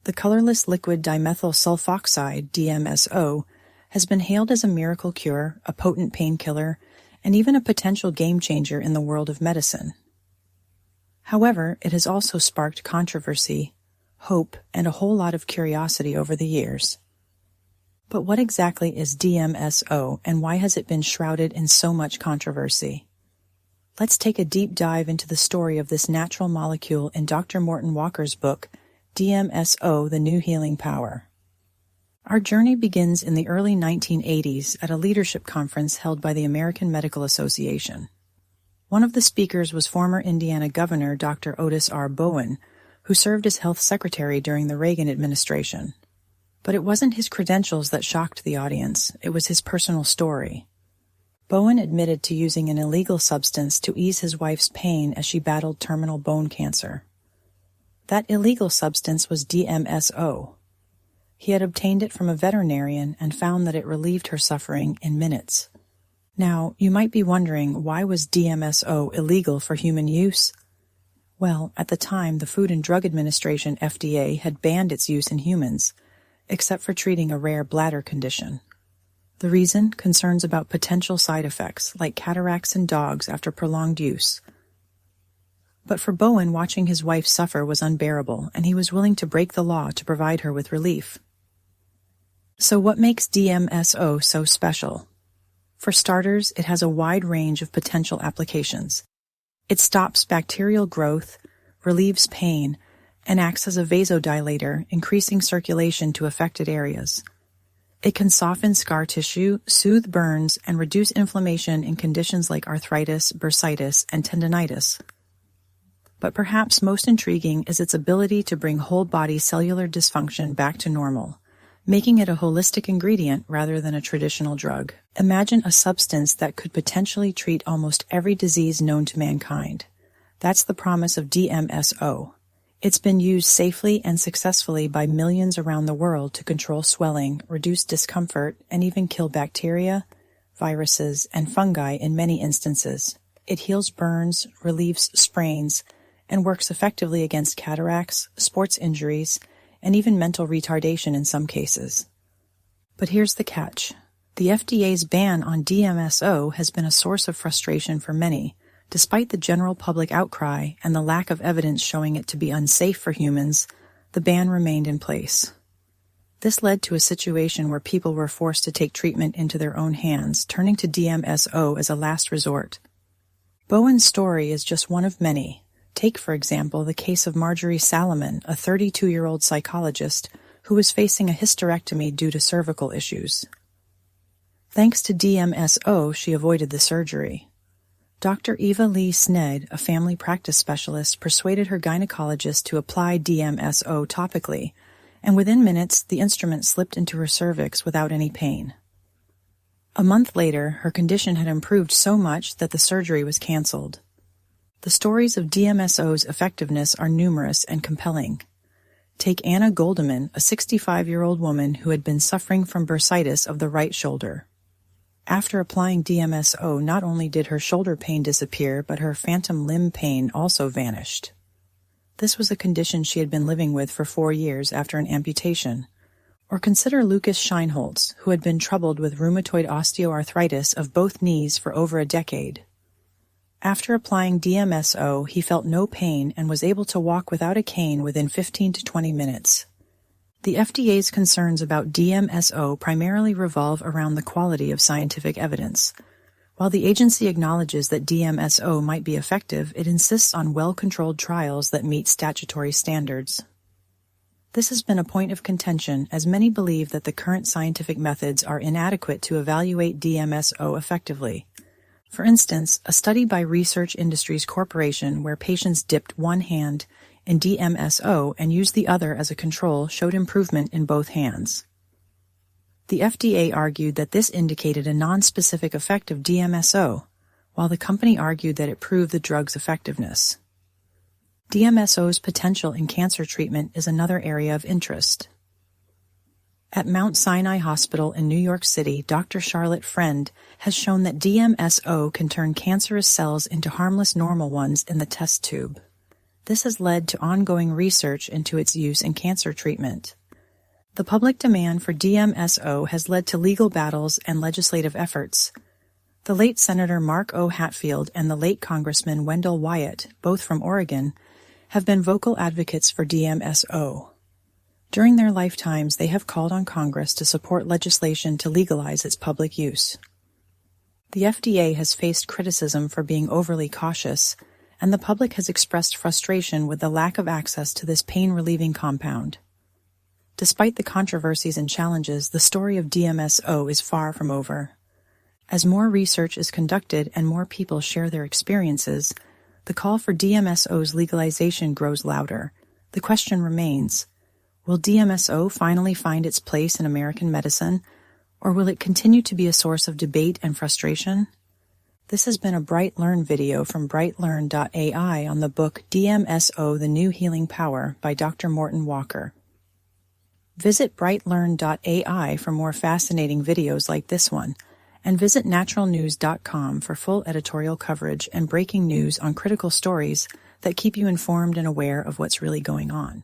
The colorless liquid dimethyl sulfoxide, DMSO, has been hailed as a miracle cure, a potent painkiller, and even a potential game-changer in the world of medicine. However, it has also sparked controversy, hope, and a whole lot of curiosity over the years. But what exactly is DMSO, and why has it been shrouded in so much controversy? Let's take a deep dive into the story of this natural molecule in Dr. Morton Walker's book, DMSO, The New Healing Power. Our journey begins in the early 1980s at a leadership conference held by the American Medical Association. One of the speakers was former Indiana Governor Dr. Otis Bowen, who served as health secretary during the Reagan administration. But it wasn't his credentials that shocked the audience, it was his personal story. Bowen admitted to using an illegal substance to ease his wife's pain as she battled terminal bone cancer. That illegal substance was DMSO. He had obtained it from a veterinarian and found that it relieved her suffering in minutes. Now, you might be wondering, why was DMSO illegal for human use? Well, at the time, the Food and Drug Administration, FDA, had banned its use in humans, except for treating a rare bladder condition. The reason? Concerns about potential side effects, like cataracts in dogs after prolonged use. But for Bowen, watching his wife suffer was unbearable, and he was willing to break the law to provide her with relief. So what makes DMSO so special? For starters, it has a wide range of potential applications. It stops bacterial growth, relieves pain, and acts as a vasodilator, increasing circulation to affected areas. It can soften scar tissue, soothe burns, and reduce inflammation in conditions like arthritis, bursitis, and tendinitis. But perhaps most intriguing is its ability to bring whole-body cellular dysfunction back to normal, making it a holistic ingredient rather than a traditional drug. Imagine a substance that could potentially treat almost every disease known to mankind. That's the promise of DMSO. It's been used safely and successfully by millions around the world to control swelling, reduce discomfort, and even kill bacteria, viruses, and fungi in many instances. It heals burns, relieves sprains, and works effectively against cataracts, sports injuries, and even mental retardation in some cases. But here's the catch. The FDA's ban on DMSO has been a source of frustration for many, despite the general public outcry and the lack of evidence showing it to be unsafe for humans. The ban remained in place. This led to a situation where people were forced to take treatment into their own hands, turning to DMSO as a last resort. Bowen's story is just one of many. Take, for example, the case of Marjorie Saloman, a 32-year-old psychologist who was facing a hysterectomy due to cervical issues. Thanks to DMSO, she avoided the surgery. Dr. Eva Lee Sned, a family practice specialist, persuaded her gynecologist to apply DMSO topically, and within minutes, the instrument slipped into her cervix without any pain. A month later, her condition had improved so much that the surgery was canceled. The stories of DMSO's effectiveness are numerous and compelling. Take Anna Goldeman, a 65-year-old woman who had been suffering from bursitis of the right shoulder. After applying DMSO, not only did her shoulder pain disappear, but her phantom limb pain also vanished. This was a condition she had been living with for 4 years after an amputation. Or consider Lucas Scheinholz, who had been troubled with rheumatoid osteoarthritis of both knees for over a decade. After applying DMSO, he felt no pain and was able to walk without a cane within 15 to 20 minutes. The FDA's concerns about DMSO primarily revolve around the quality of scientific evidence. While the agency acknowledges that DMSO might be effective, it insists on well-controlled trials that meet statutory standards. This has been a point of contention, as many believe that the current scientific methods are inadequate to evaluate DMSO effectively. For instance, a study by Research Industries Corporation where patients dipped one hand in DMSO and used the other as a control showed improvement in both hands. The FDA argued that this indicated a non-specific effect of DMSO, while the company argued that it proved the drug's effectiveness. DMSO's potential in cancer treatment is another area of interest. At Mount Sinai Hospital in New York City, Dr. Charlotte Friend has shown that DMSO can turn cancerous cells into harmless normal ones in the test tube. This has led to ongoing research into its use in cancer treatment. The public demand for DMSO has led to legal battles and legislative efforts. The late Senator Mark O. Hatfield and the late Congressman Wendell Wyatt, both from Oregon, have been vocal advocates for DMSO. During their lifetimes, they have called on Congress to support legislation to legalize its public use. The FDA has faced criticism for being overly cautious, and the public has expressed frustration with the lack of access to this pain-relieving compound. Despite the controversies and challenges, the story of DMSO is far from over. As more research is conducted and more people share their experiences, the call for DMSO's legalization grows louder. The question remains, will DMSO finally find its place in American medicine, or will it continue to be a source of debate and frustration? This has been a BrightLearn video from BrightLearn.ai on the book DMSO, The New Healing Power by Dr. Morton Walker. Visit BrightLearn.ai for more fascinating videos like this one, and visit naturalnews.com for full editorial coverage and breaking news on critical stories that keep you informed and aware of what's really going on.